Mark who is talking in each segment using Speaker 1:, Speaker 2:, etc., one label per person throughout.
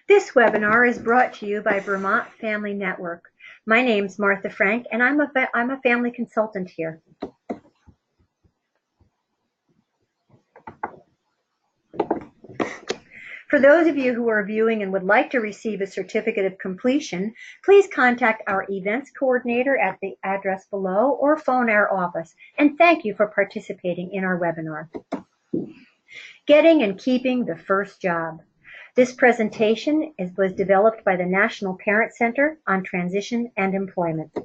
Speaker 1: This webinar is brought to you by Vermont Family Network. My name's Martha Frank, and I'm a family consultant here. For those of you who are viewing and would like to receive a certificate of completion, please contact our events coordinator at the address below or phone our office. And thank you for participating in our webinar. Getting and keeping the first job. This presentation was developed by the National Parent Center on Transition and Employment.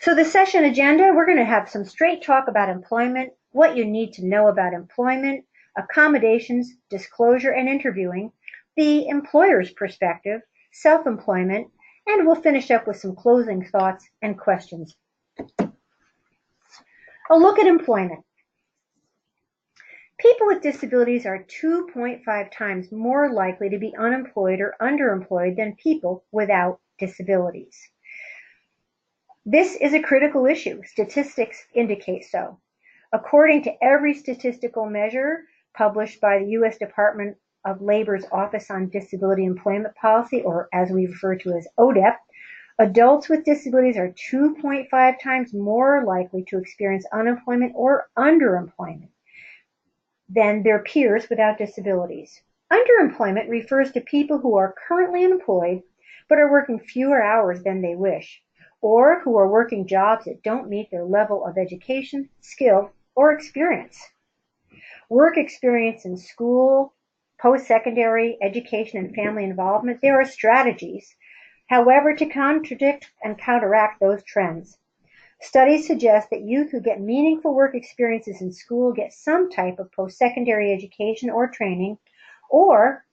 Speaker 1: So the session agenda, we're going to have some straight talk about employment, what you need to know about employment, accommodations, disclosure and interviewing, the employer's perspective, self-employment, and we'll finish up with some closing thoughts and questions. A look at employment. People with disabilities are 2.5 times more likely to be unemployed or underemployed than people without disabilities. This is a critical issue. Statistics indicate so. According to every statistical measure published by the U.S. Department of Labor's Office on Disability Employment Policy, or as we refer to as ODEP, adults with disabilities are 2.5 times more likely to experience unemployment or underemployment than their peers without disabilities. Underemployment refers to people who are currently employed but are working fewer hours than they wish, or who are working jobs that don't meet their level of education, skill, or experience. Work experience in school, post-secondary education, and family involvement, there are strategies, however, to contradict and counteract those trends. Studies suggest that youth who get meaningful work experiences in school get some type of post-secondary education or training, or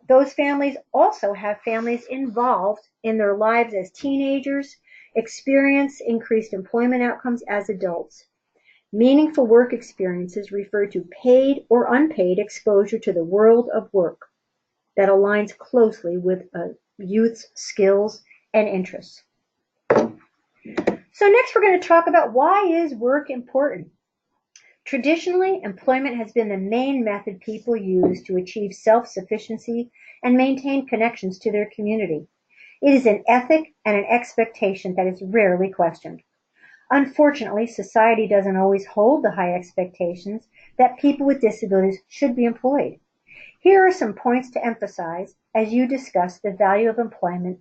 Speaker 1: those families also have families involved in their lives as teenagers, experience increased employment outcomes as adults. Meaningful work experiences refer to paid or unpaid exposure to the world of work that aligns closely with youth's skills and interests. So next we're going to talk about why is work important. Traditionally, employment has been the main method people use to achieve self-sufficiency and maintain connections to their community. It is an ethic and an expectation that is rarely questioned. Unfortunately, society doesn't always hold the high expectations that people with disabilities should be employed. Here are some points to emphasize as you discuss the value of employment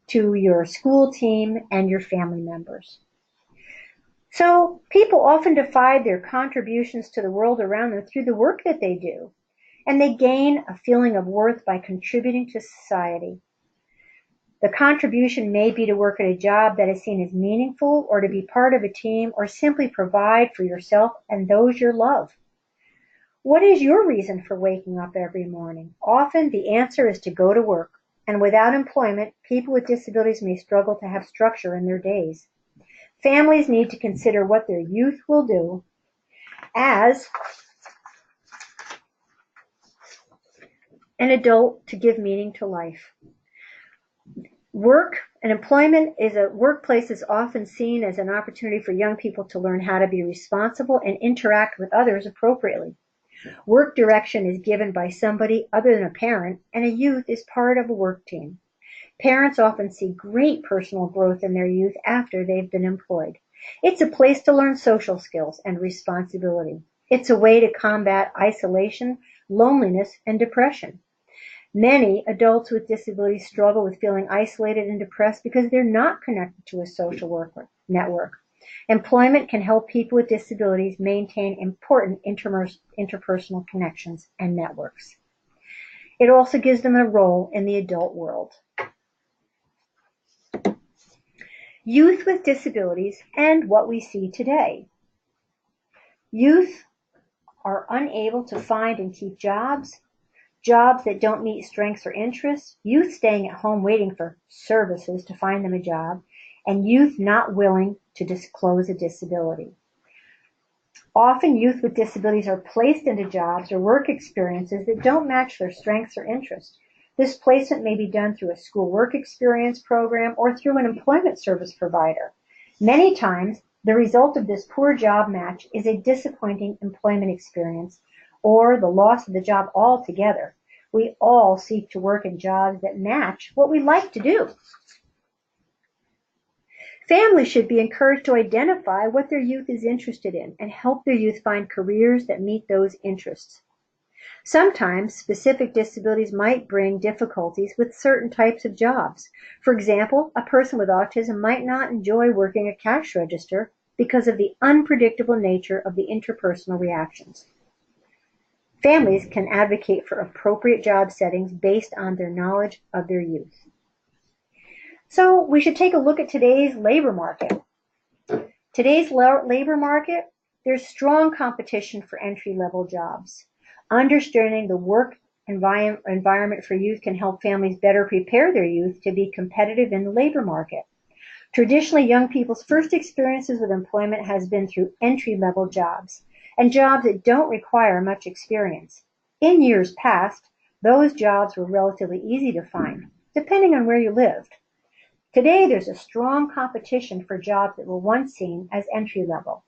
Speaker 1: to your school team and your family members. So people often divide their contributions to the world around them through the work that they do, and they gain a feeling of worth by contributing to society. The contribution may be to work at a job that is seen as meaningful, or to be part of a team, or simply provide for yourself and those you love. What is your reason for waking up every morning? Often the answer is to go to work. And without employment, people with disabilities may struggle to have structure in their days. Families need to consider what their youth will do as an adult to give meaning to life. Work and employment workplace is often seen as an opportunity for young people to learn how to be responsible and interact with others appropriately. Work direction is given by somebody other than a parent, and a youth is part of a work team. Parents often see great personal growth in their youth after they've been employed. It's a place to learn social skills and responsibility. It's a way to combat isolation, loneliness, and depression. Many adults with disabilities struggle with feeling isolated and depressed because they're not connected to a social network. Employment can help people with disabilities maintain important interpersonal connections and networks. It also gives them a role in the adult world. Youth with disabilities and what we see today. Youth are unable to find and keep jobs that don't meet strengths or interests, youth staying at home waiting for services to find them a job, and youth not willing to disclose a disability. Often youth with disabilities are placed into jobs or work experiences that don't match their strengths or interests. This placement may be done through a school work experience program or through an employment service provider. Many times, the result of this poor job match is a disappointing employment experience or the loss of the job altogether, We all seek to work in jobs that match what we like to do. Families should be encouraged to identify what their youth is interested in and help their youth find careers that meet those interests. Sometimes specific disabilities might bring difficulties with certain types of jobs. For example, a person with autism might not enjoy working a cash register because of the unpredictable nature of the interpersonal reactions. Families can advocate for appropriate job settings based on their knowledge of their youth. So we should take a look at today's labor market. Today's labor market, there's strong competition for entry-level jobs. Understanding the work environment for youth can help families better prepare their youth to be competitive in the labor market. Traditionally, young people's first experiences with employment has been through entry-level jobs and jobs that don't require much experience. In years past, those jobs were relatively easy to find, depending on where you lived. Today, there's a strong competition for jobs that were once seen as entry-level.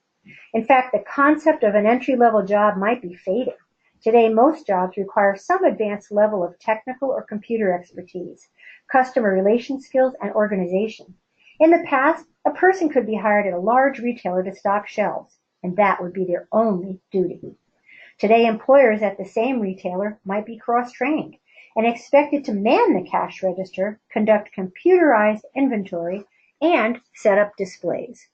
Speaker 1: In fact, the concept of an entry-level job might be fading. Today, most jobs require some advanced level of technical or computer expertise, customer relation skills, and organization. In the past, a person could be hired at a large retailer to stock shelves, and that would be their only duty. Today, employers at the same retailer might be cross-trained and expected to man the cash register, conduct computerized inventory, and set up displays.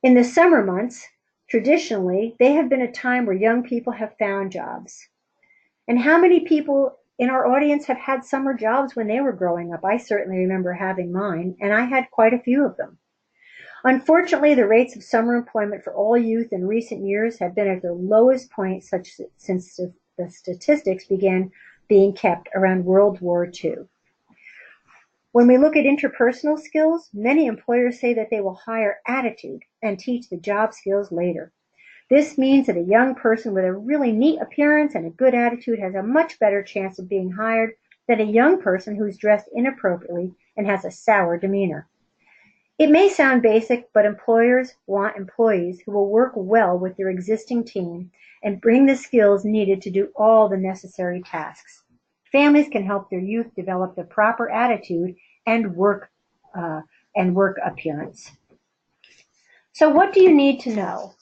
Speaker 1: In the summer months, traditionally, they have been a time where young people have found jobs. And how many people in our audience have had summer jobs when they were growing up? I certainly remember having mine, and I had quite a few of them. Unfortunately, the rates of summer employment for all youth in recent years have been at their lowest point since the statistics began being kept around World War II. When we look at interpersonal skills, many employers say that they will hire attitude and teach the job skills later. This means that a young person with a really neat appearance and a good attitude has a much better chance of being hired than a young person who's dressed inappropriately and has a sour demeanor. It may sound basic, but employers want employees who will work well with their existing team and bring the skills needed to do all the necessary tasks. Families can help their youth develop the proper attitude and work appearance. So what do you need to know?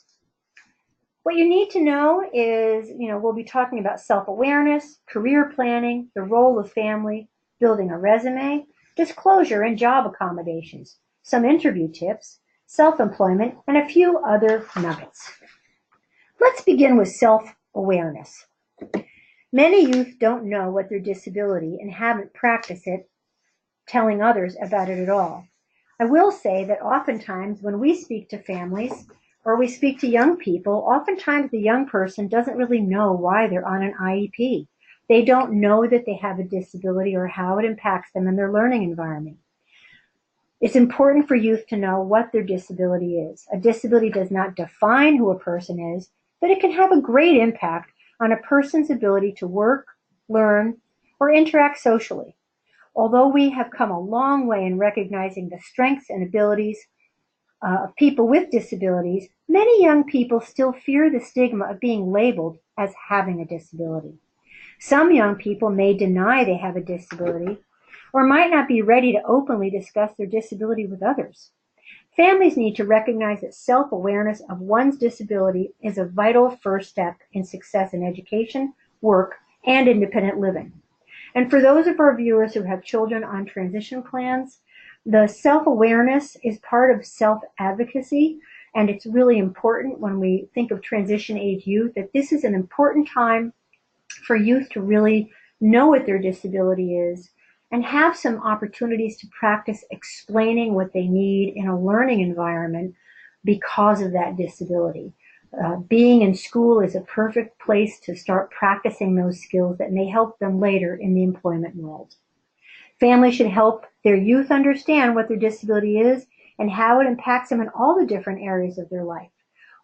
Speaker 1: What you need to know is, we'll be talking about self-awareness, career planning, the role of family, building a resume, disclosure and job accommodations, some interview tips, self-employment, and a few other nuggets. Let's begin with self-awareness. Many youth don't know what their disability and haven't practiced it, telling others about it at all. I will say that oftentimes when we speak to families or we speak to young people, oftentimes the young person doesn't really know why they're on an IEP. They don't know that they have a disability or how it impacts them in their learning environment. It's important for youth to know what their disability is. A disability does not define who a person is, but it can have a great impact on a person's ability to work, learn, or interact socially. Although we have come a long way in recognizing the strengths and abilities of people with disabilities, many young people still fear the stigma of being labeled as having a disability. Some young people may deny they have a disability or might not be ready to openly discuss their disability with others. Families need to recognize that self-awareness of one's disability is a vital first step in success in education, work, and independent living. And for those of our viewers who have children on transition plans, the self-awareness is part of self-advocacy, and it's really important when we think of transition age youth that this is an important time for youth to really know what their disability is and have some opportunities to practice explaining what they need in a learning environment because of that disability. Being in school is a perfect place to start practicing those skills that may help them later in the employment world. Families should help their youth understand what their disability is and how it impacts them in all the different areas of their life.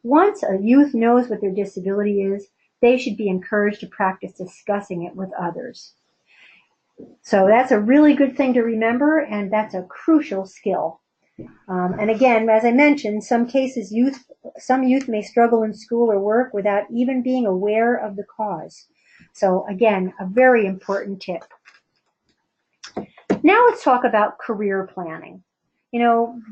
Speaker 1: Once a youth knows what their disability is, they should be encouraged to practice discussing it with others. So that's a really good thing to remember, and that's a crucial skill. And again, as I mentioned, some youth may struggle in school or work without even being aware of the cause. So again, a very important tip. Now let's talk about career planning.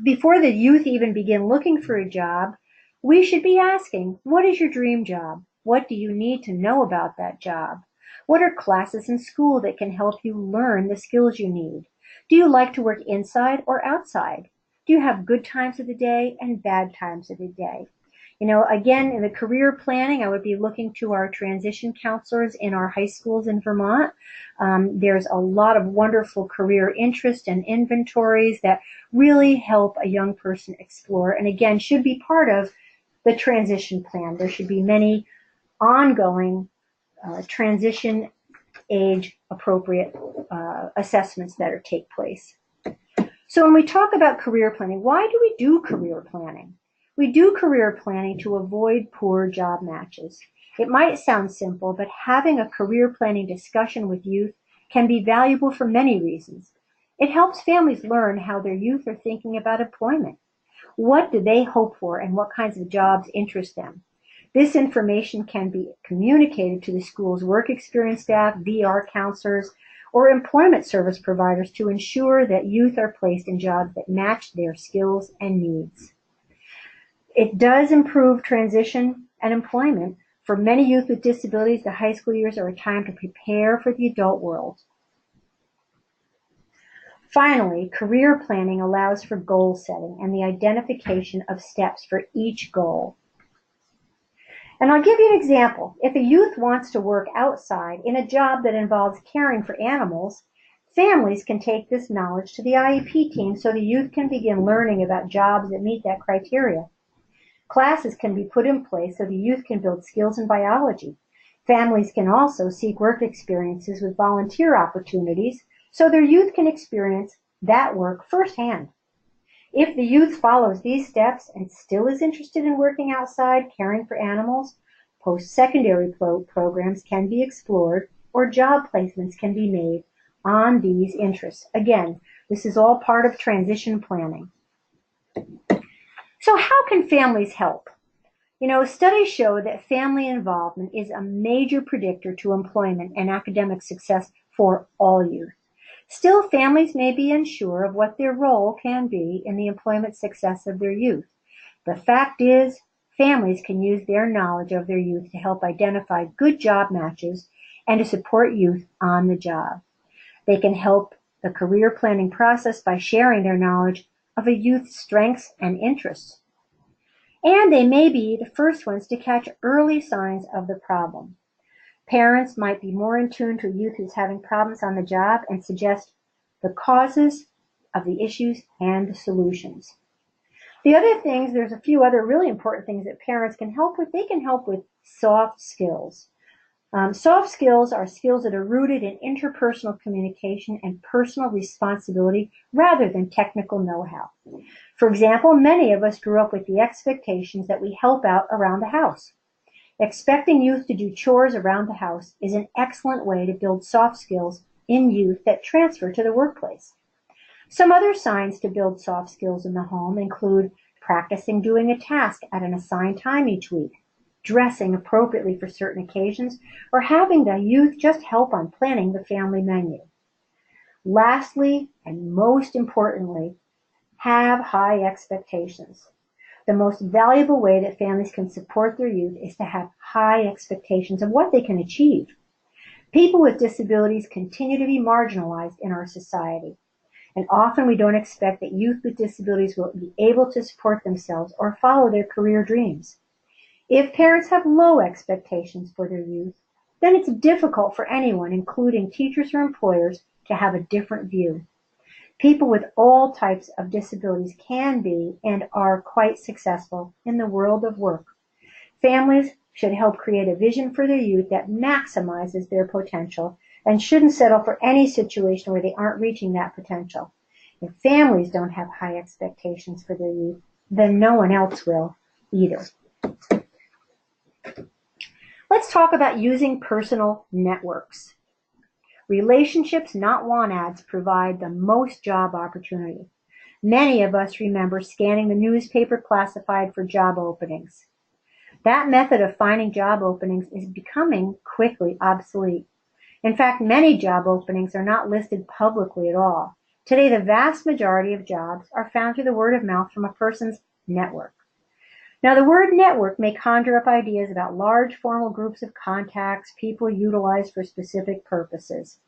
Speaker 1: Before the youth even begin looking for a job, we should be asking, what is your dream job? What do you need to know about that job? What are classes in school that can help you learn the skills you need? Do you like to work inside or outside? Do you have good times of the day and bad times of the day? Again, in the career planning, I would be looking to our transition counselors in our high schools in Vermont. There's a lot of wonderful career interest and inventories that really help a young person explore, and again, should be part of the transition plan. There should be many ongoing transition age appropriate assessments that take place. So when we talk about career planning, why do we do career planning? We do career planning to avoid poor job matches. It might sound simple, but having a career planning discussion with youth can be valuable for many reasons. It helps families learn how their youth are thinking about employment. What do they hope for and what kinds of jobs interest them? This information can be communicated to the school's work experience staff, VR counselors, or employment service providers to ensure that youth are placed in jobs that match their skills and needs. It does improve transition and employment. For many youth with disabilities, the high school years are a time to prepare for the adult world. Finally, career planning allows for goal setting and the identification of steps for each goal. And I'll give you an example. If a youth wants to work outside in a job that involves caring for animals, families can take this knowledge to the IEP team so the youth can begin learning about jobs that meet that criteria. Classes can be put in place so the youth can build skills in biology. Families can also seek work experiences with volunteer opportunities so their youth can experience that work firsthand. If the youth follows these steps and still is interested in working outside, caring for animals, post-secondary programs can be explored or job placements can be made on these interests. Again, this is all part of transition planning. So how can families help? Studies show that family involvement is a major predictor to employment and academic success for all youth. Still, families may be unsure of what their role can be in the employment success of their youth. The fact is, families can use their knowledge of their youth to help identify good job matches and to support youth on the job. They can help the career planning process by sharing their knowledge of a youth's strengths and interests. And they may be the first ones to catch early signs of the problem. Parents might be more in tune to a youth who's having problems on the job and suggest the causes of the issues and the solutions. The other things, there's a few other really important things that parents can help with. They can help with soft skills. Soft skills are skills that are rooted in interpersonal communication and personal responsibility rather than technical know-how. For example, many of us grew up with the expectations that we help out around the house. Expecting youth to do chores around the house is an excellent way to build soft skills in youth that transfer to the workplace. Some other signs to build soft skills in the home include practicing doing a task at an assigned time each week, dressing appropriately for certain occasions, or having the youth just help on planning the family menu. Lastly, and most importantly, have high expectations. The most valuable way that families can support their youth is to have high expectations of what they can achieve. People with disabilities continue to be marginalized in our society, and often we don't expect that youth with disabilities will be able to support themselves or follow their career dreams. If parents have low expectations for their youth, then it's difficult for anyone, including teachers or employers, to have a different view. People with all types of disabilities can be and are quite successful in the world of work. Families should help create a vision for their youth that maximizes their potential and shouldn't settle for any situation where they aren't reaching that potential. If families don't have high expectations for their youth, then no one else will either. Let's talk about using personal networks. Relationships, not want ads, provide the most job opportunity. Many of us remember scanning the newspaper classified for job openings. That method of finding job openings is becoming quickly obsolete. In fact, many job openings are not listed publicly at all. Today, the vast majority of jobs are found through the word of mouth from a person's network. Now, the word network may conjure up ideas about large formal groups of contacts people utilize for specific purposes.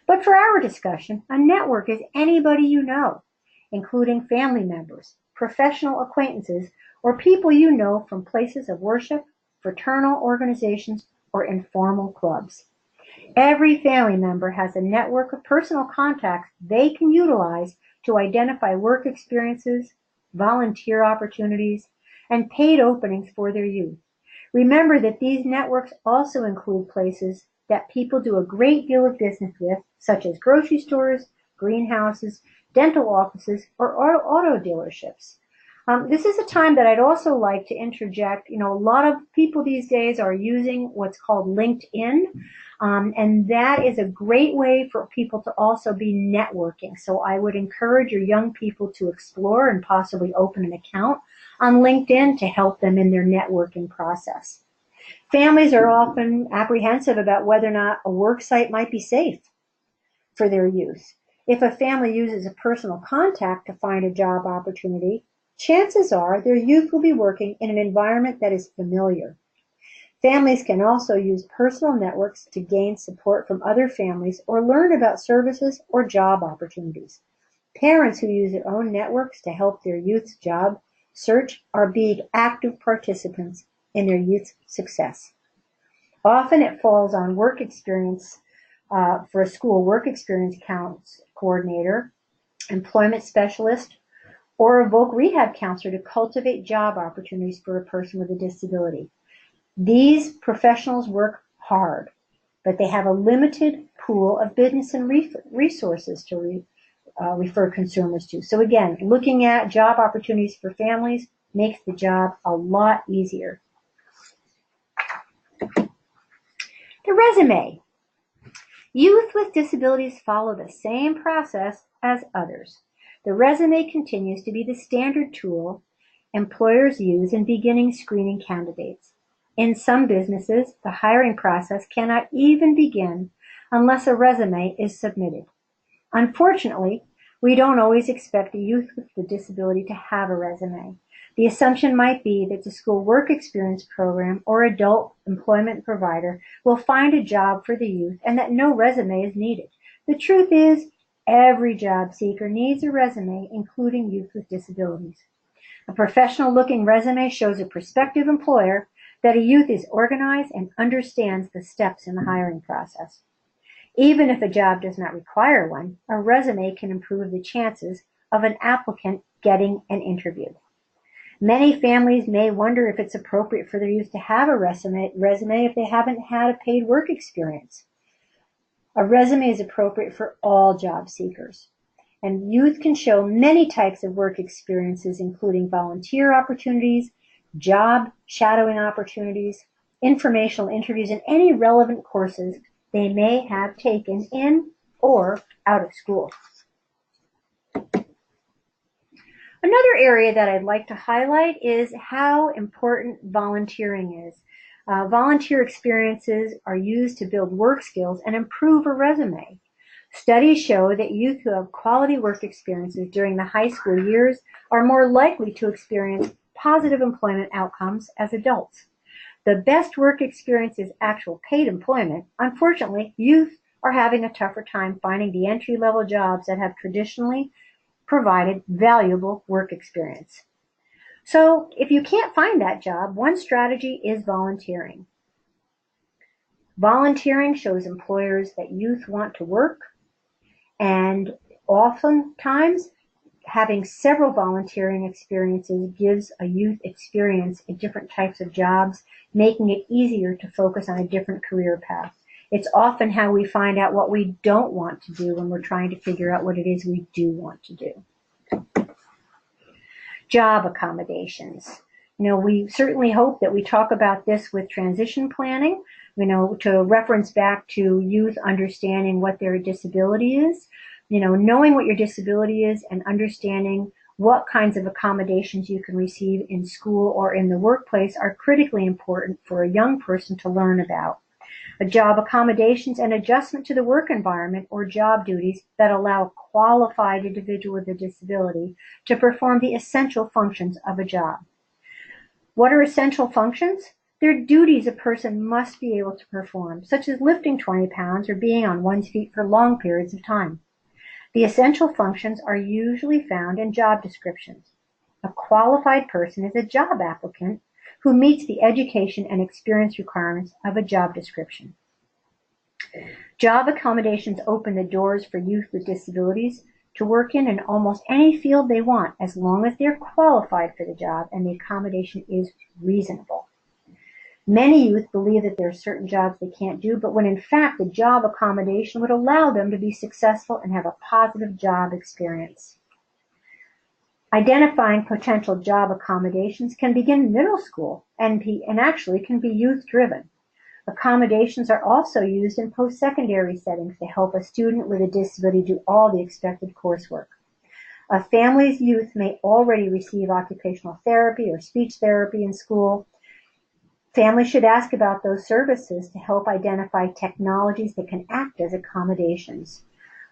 Speaker 1: But for our discussion, a network is anybody you know, including family members, professional acquaintances, or people you know from places of worship, fraternal organizations, or informal clubs. Every family member has a network of personal contacts they can utilize to identify work experiences, volunteer opportunities, and paid openings for their youth. Remember that these networks also include places that people do a great deal of business with, such as grocery stores, greenhouses, dental offices, or auto dealerships. This is a time that I'd also like to interject. A lot of people these days are using what's called LinkedIn, and that is a great way for people to also be networking. So I would encourage your young people to explore and possibly open an account on LinkedIn to help them in their networking process. Families are often apprehensive about whether or not a work site might be safe for their youth. If a family uses a personal contact to find a job opportunity, chances are their youth will be working in an environment that is familiar. Families can also use personal networks to gain support from other families or learn about services or job opportunities. Parents who use their own networks to help their youth's job search are being active participants in their youth's success. Often it falls on work experience for a school work experience coordinator, employment specialist, or a voc rehab counselor to cultivate job opportunities for a person with a disability. These professionals work hard, but they have a limited pool of business and resources to refer consumers to. So again, looking at job opportunities for families makes the job a lot easier. The resume. Youth with disabilities follow the same process as others. The resume continues to be the standard tool employers use in beginning screening candidates. In some businesses, the hiring process cannot even begin unless a resume is submitted. Unfortunately, we don't always expect a youth with a disability to have a resume. The assumption might be that the school work experience program or adult employment provider will find a job for the youth and that no resume is needed. The truth is, every job seeker needs a resume, including youth with disabilities. A professional-looking resume shows a prospective employer that a youth is organized and understands the steps in the hiring process. Even if a job does not require one, a resume can improve the chances of an applicant getting an interview. Many families may wonder if it's appropriate for their youth to have a resume if they haven't had a paid work experience. A resume is appropriate for all job seekers, and youth can show many types of work experiences, including volunteer opportunities, job shadowing opportunities, informational interviews, and any relevant courses they may have taken in or out of school. Another area that I'd like to highlight is how important volunteering is. Volunteer experiences are used to build work skills and improve a resume. Studies show that youth who have quality work experiences during the high school years are more likely to experience positive employment outcomes as adults. The best work experience is actual paid employment. Unfortunately, youth are having a tougher time finding the entry-level jobs that have traditionally provided valuable work experience. So if you can't find that job, one strategy is volunteering. Volunteering shows employers that youth want to work, and oftentimes having several volunteering experiences gives a youth experience in different types of jobs, making it easier to focus on a different career path. It's often how we find out what we don't want to do when we're trying to figure out what it is we do want to do. Job accommodations. We certainly hope that we talk about this with transition planning, to reference back to youth understanding what their disability is, knowing what your disability is and understanding What kinds of accommodations you can receive in school or in the workplace are critically important for a young person to learn about. Job accommodations and adjustment to the work environment or job duties that allow a qualified individual with a disability to perform the essential functions of a job. What are essential functions? They're duties a person must be able to perform, such as lifting 20 pounds or being on one's feet for long periods of time. The essential functions are usually found in job descriptions. A qualified person is a job applicant who meets the education and experience requirements of a job description. Job accommodations open the doors for youth with disabilities to work in almost any field they want, as long as they're qualified for the job and the accommodation is reasonable. Many youth believe that there are certain jobs they can't do, but when in fact the job accommodation would allow them to be successful and have a positive job experience. Identifying potential job accommodations can begin in middle school and actually can be youth-driven. Accommodations are also used in post-secondary settings to help a student with a disability do all the expected coursework. A family's youth may already receive occupational therapy or speech therapy in school. Families should ask about those services to help identify technologies that can act as accommodations.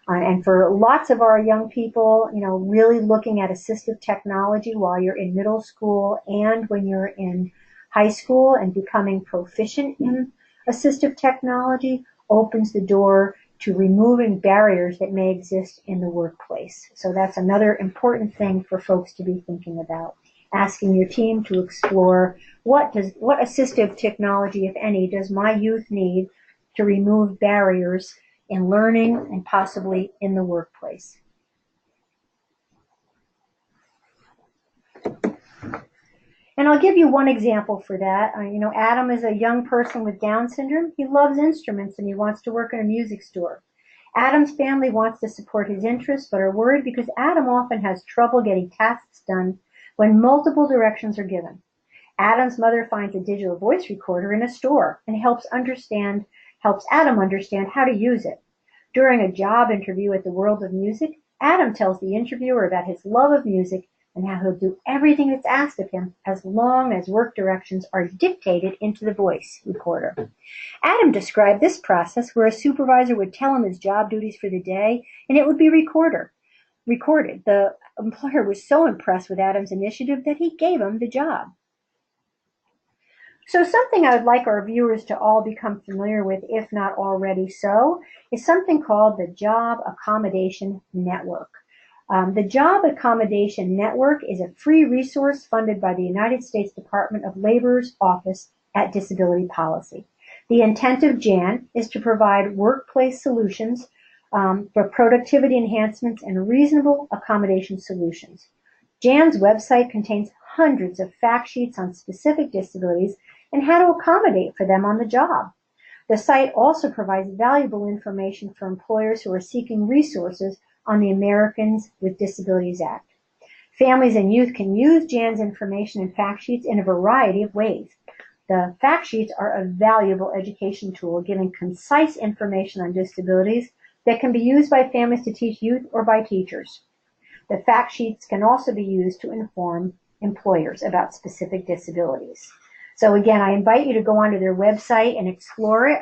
Speaker 1: And for lots of our young people, really looking at assistive technology while you're in middle school and when you're in high school and becoming proficient in assistive technology opens the door to removing barriers that may exist in the workplace. So that's another important thing for folks to be thinking about. Asking your team to explore what assistive technology, if any, does my youth need to remove barriers in learning and possibly in the workplace. And I'll give you one example for that. Adam is a young person with Down syndrome. He loves instruments and he wants to work in a music store. Adam's family wants to support his interests, but are worried because Adam often has trouble getting tasks done when multiple directions are given. Adam's mother finds a digital voice recorder in a store and helps Adam understand how to use it. During a job interview at the World of Music, Adam tells the interviewer about his love of music and how he'll do everything that's asked of him as long as work directions are dictated into the voice recorder. Adam described this process where a supervisor would tell him his job duties for the day and it would be recorded. The employer was so impressed with Adam's initiative that he gave him the job. So something I would like our viewers to all become familiar with, if not already so, is something called the Job Accommodation Network. The Job Accommodation Network is a free resource funded by the United States Department of Labor's Office at Disability Policy. The intent of JAN is to provide workplace solutions for productivity enhancements and reasonable accommodation solutions. JAN's website contains hundreds of fact sheets on specific disabilities and how to accommodate for them on the job. The site also provides valuable information for employers who are seeking resources on the Americans with Disabilities Act. Families and youth can use JAN's information and fact sheets in a variety of ways. The fact sheets are a valuable education tool giving concise information on disabilities that can be used by families to teach youth or by teachers. The fact sheets can also be used to inform employers about specific disabilities. So again, I invite you to go onto their website and explore it.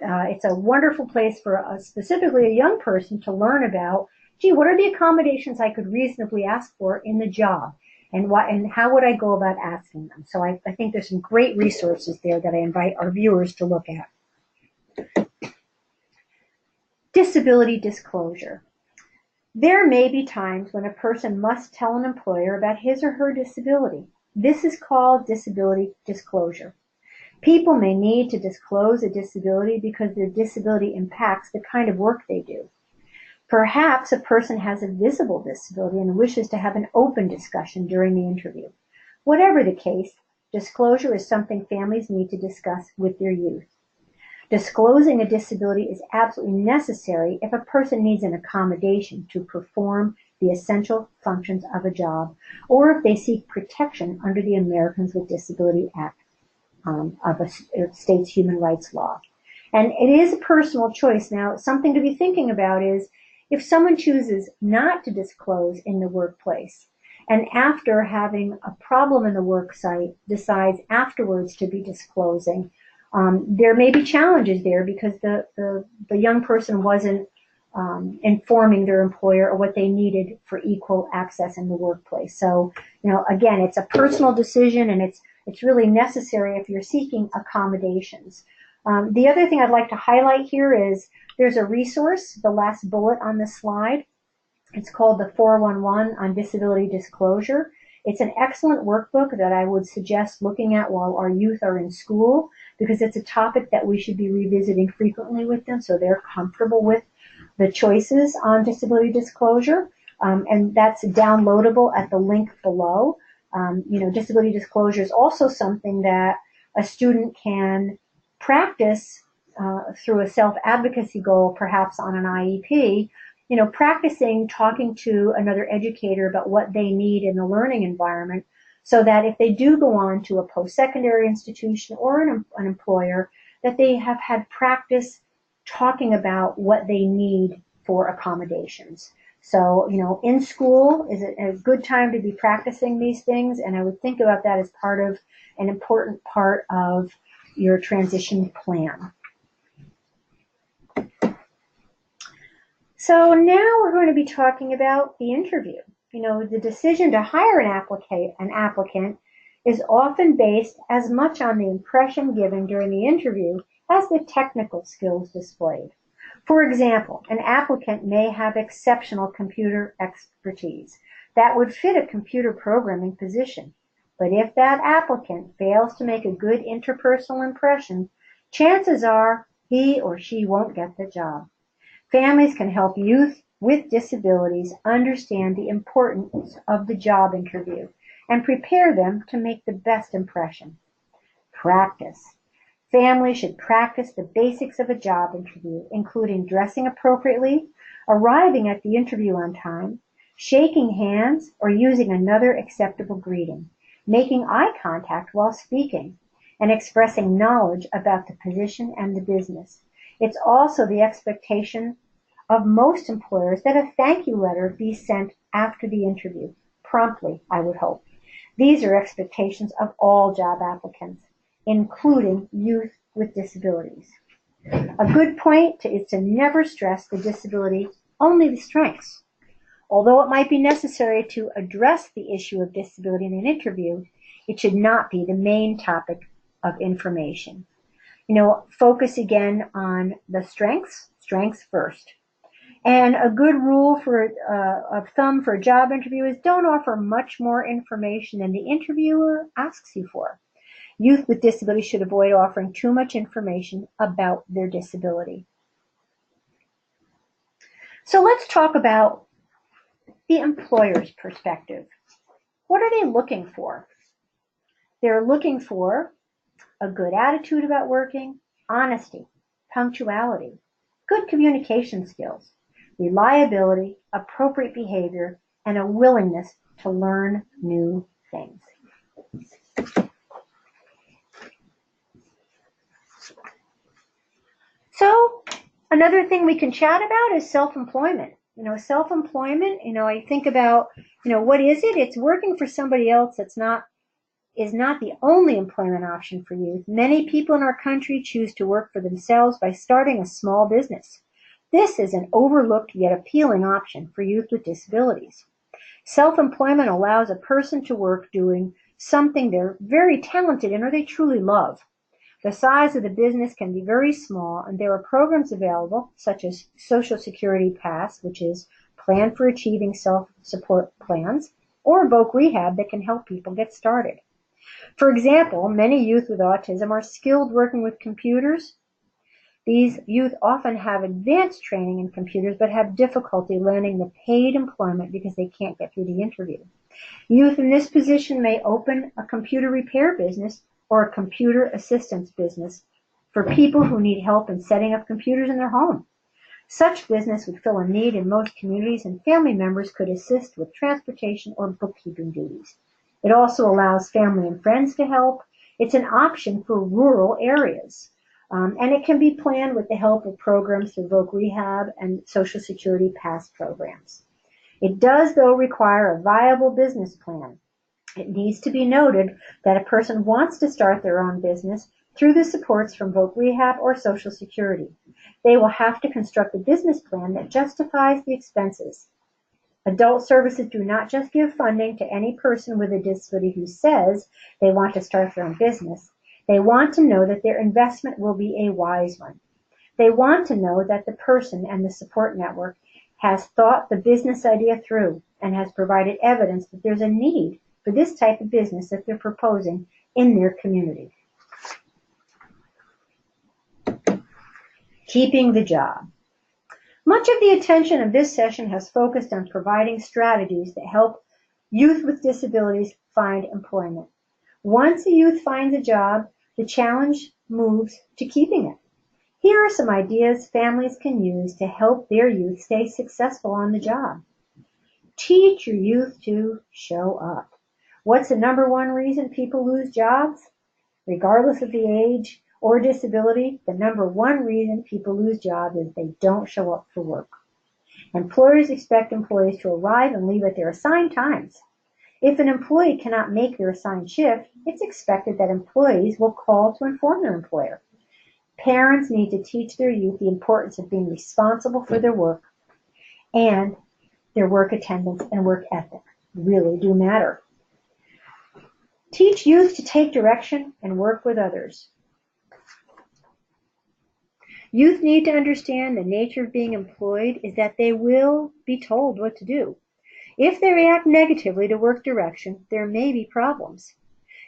Speaker 1: It's a wonderful place for specifically a young person to learn about, what are the accommodations I could reasonably ask for in the job, and how would I go about asking them? So I think there's some great resources there that I invite our viewers to look at. Disability disclosure. There may be times when a person must tell an employer about his or her disability. This is called disability disclosure. People may need to disclose a disability because their disability impacts the kind of work they do. Perhaps a person has a visible disability and wishes to have an open discussion during the interview. Whatever the case, disclosure is something families need to discuss with their youth. Disclosing a disability is absolutely necessary if a person needs an accommodation to perform the essential functions of a job, or if they seek protection under the Americans with Disabilities Act of a state's human rights law. And it is a personal choice. Now, something to be thinking about is if someone chooses not to disclose in the workplace and after having a problem in the work site decides afterwards to be disclosing, there may be challenges there because the young person wasn't informing their employer of what they needed for equal access in the workplace. So, again, it's a personal decision, and it's really necessary if you're seeking accommodations. The other thing I'd like to highlight here is there's a resource, the last bullet on this slide. It's called the 411 on Disability Disclosure. It's an excellent workbook that I would suggest looking at while our youth are in school, because it's a topic that we should be revisiting frequently with them so they're comfortable with the choices on disability disclosure. And that's downloadable at the link below. Disability disclosure is also something that a student can practice through a self-advocacy goal, perhaps on an IEP, practicing talking to another educator about what they need in the learning environment, so that if they do go on to a post-secondary institution or an employer, that they have had practice talking about what they need for accommodations. So, in school is a good time to be practicing these things, and I would think about that as part of an important part of your transition plan. So now we're going to be talking about the interview. The decision to hire an applicant is often based as much on the impression given during the interview as the technical skills displayed. For example, an applicant may have exceptional computer expertise that would fit a computer programming position. But if that applicant fails to make a good interpersonal impression, chances are he or she won't get the job. Families can help youth with disabilities understand the importance of the job interview and prepare them to make the best impression. Practice. Families should practice the basics of a job interview, including dressing appropriately, arriving at the interview on time, shaking hands or using another acceptable greeting, making eye contact while speaking, and expressing knowledge about the position and the business. It's also the expectation of most employers that a thank you letter be sent after the interview, promptly, I would hope. These are expectations of all job applicants, including youth with disabilities. A good point is to never stress the disability, only the strengths. Although it might be necessary to address the issue of disability in an interview, it should not be the main topic of information. Focus again on the strengths first. And a good rule of thumb for a job interview is don't offer much more information than the interviewer asks you for. Youth with disabilities should avoid offering too much information about their disability. So let's talk about the employer's perspective. What are they looking for? They're looking for a good attitude about working, honesty, punctuality, good communication skills, reliability, appropriate behavior, and a willingness to learn new things. So another thing we can chat about is self-employment. Self-employment, I think about, what is it? It's working for somebody else is not the only employment option for youth. Many people in our country choose to work for themselves by starting a small business. This is an overlooked yet appealing option for youth with disabilities. Self-employment allows a person to work doing something they're very talented in or they truly love. The size of the business can be very small, and there are programs available, such as Social Security PASS, which is Plan for Achieving Self-Support Plans, or Voc Rehab that can help people get started. For example, many youth with autism are skilled working with computers. These youth often have advanced training in computers but have difficulty landing the paid employment because they can't get through the interview. Youth in this position may open a computer repair business or a computer assistance business for people who need help in setting up computers in their home. Such business would fill a need in most communities, and family members could assist with transportation or bookkeeping duties. It also allows family and friends to help. It's an option for rural areas. And it can be planned with the help of programs through Voc Rehab and Social Security PASS programs. It does, though, require a viable business plan. It needs to be noted that a person wants to start their own business through the supports from voc rehab or Social Security. They will have to construct a business plan that justifies the expenses. Adult services do not just give funding to any person with a disability who says they want to start their own business. They want to know that their investment will be a wise one. They want to know that the person and the support network has thought the business idea through and has provided evidence that there's a need for this type of business that they're proposing in their community. Keeping the job. Much of the attention of this session has focused on providing strategies that help youth with disabilities find employment. Once a youth finds a job, the challenge moves to keeping it. Here are some ideas families can use to help their youth stay successful on the job. Teach your youth to show up. What's the number one reason people lose jobs? Regardless of the age or disability, the number one reason people lose jobs is they don't show up for work. Employers expect employees to arrive and leave at their assigned times. If an employee cannot make their assigned shift, it's expected that employees will call to inform their employer. Parents need to teach their youth the importance of being responsible for their work, and their work attendance and work ethic really do matter. Teach youth to take direction and work with others. Youth need to understand the nature of being employed is that they will be told what to do. If they react negatively to work direction, there may be problems.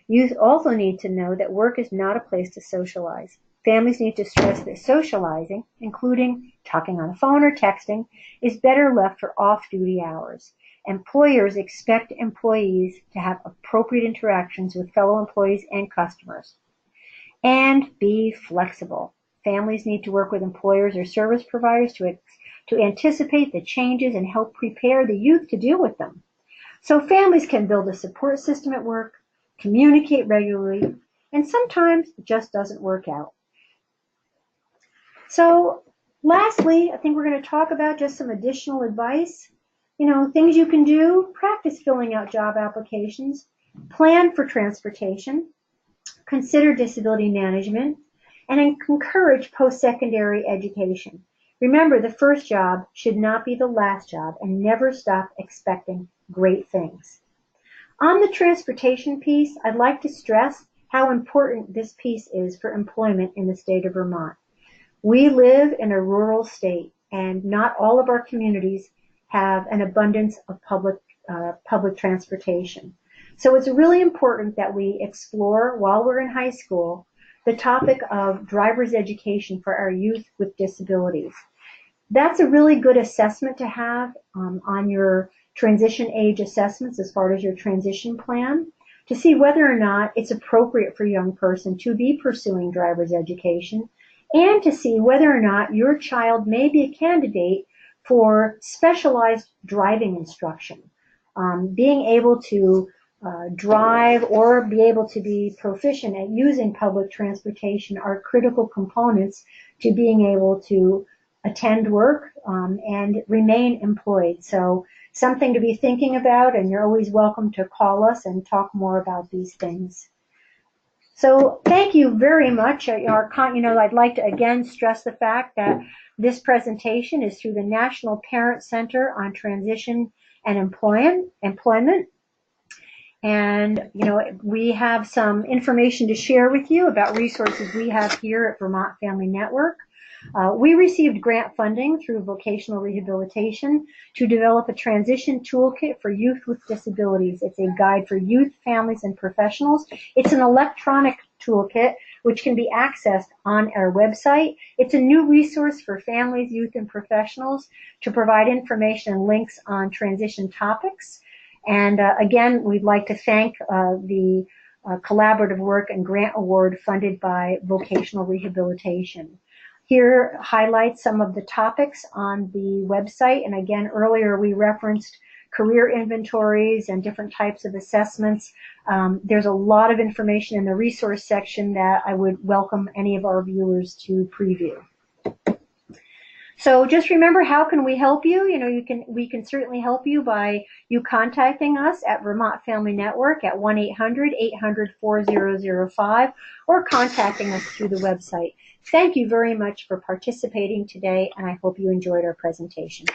Speaker 1: Youth also need to know that work is not a place to socialize. Families need to stress that socializing, including talking on the phone or texting, is better left for off-duty hours. Employers expect employees to have appropriate interactions with fellow employees and customers. And be flexible. Families need to work with employers or service providers to anticipate the changes and help prepare the youth to deal with them. So families can build a support system at work, communicate regularly, and sometimes it just doesn't work out. So lastly, I think we're going to talk about just some additional advice. Things you can do: practice filling out job applications, plan for transportation, consider disability management, and encourage post-secondary education. Remember, the first job should not be the last job, and never stop expecting great things. On the transportation piece, I'd like to stress how important this piece is for employment in the state of Vermont. We live in a rural state, and not all of our communities have an abundance of public transportation. So it's really important that we explore, while we're in high school, the topic of driver's education for our youth with disabilities. That's a really good assessment to have on your transition age assessments as far as your transition plan, to see whether or not it's appropriate for a young person to be pursuing driver's education, and to see whether or not your child may be a candidate for specialized driving instruction. Being able to drive or be able to be proficient at using public transportation are critical components to being able to attend work and remain employed. So something to be thinking about, and you're always welcome to call us and talk more about these things. So thank you very much. I'd like to again stress the fact that this presentation is through the National Parent Center on Transition and Employment. And, we have some information to share with you about resources we have here at Vermont Family Network. We received grant funding through vocational rehabilitation to develop a transition toolkit for youth with disabilities. It's a guide for youth, families, and professionals. It's an electronic toolkit which can be accessed on our website. It's a new resource for families, youth, and professionals to provide information and links on transition topics. And again, we'd like to thank the collaborative work and grant award funded by vocational rehabilitation. Here highlights some of the topics on the website. And again, earlier we referenced career inventories and different types of assessments. There's a lot of information in the resource section that I would welcome any of our viewers to preview. So just remember, how can we help you? We can certainly help you by you contacting us at Vermont Family Network at 1-800-800-4005 or contacting us through the website. Thank you very much for participating today, and I hope you enjoyed our presentation.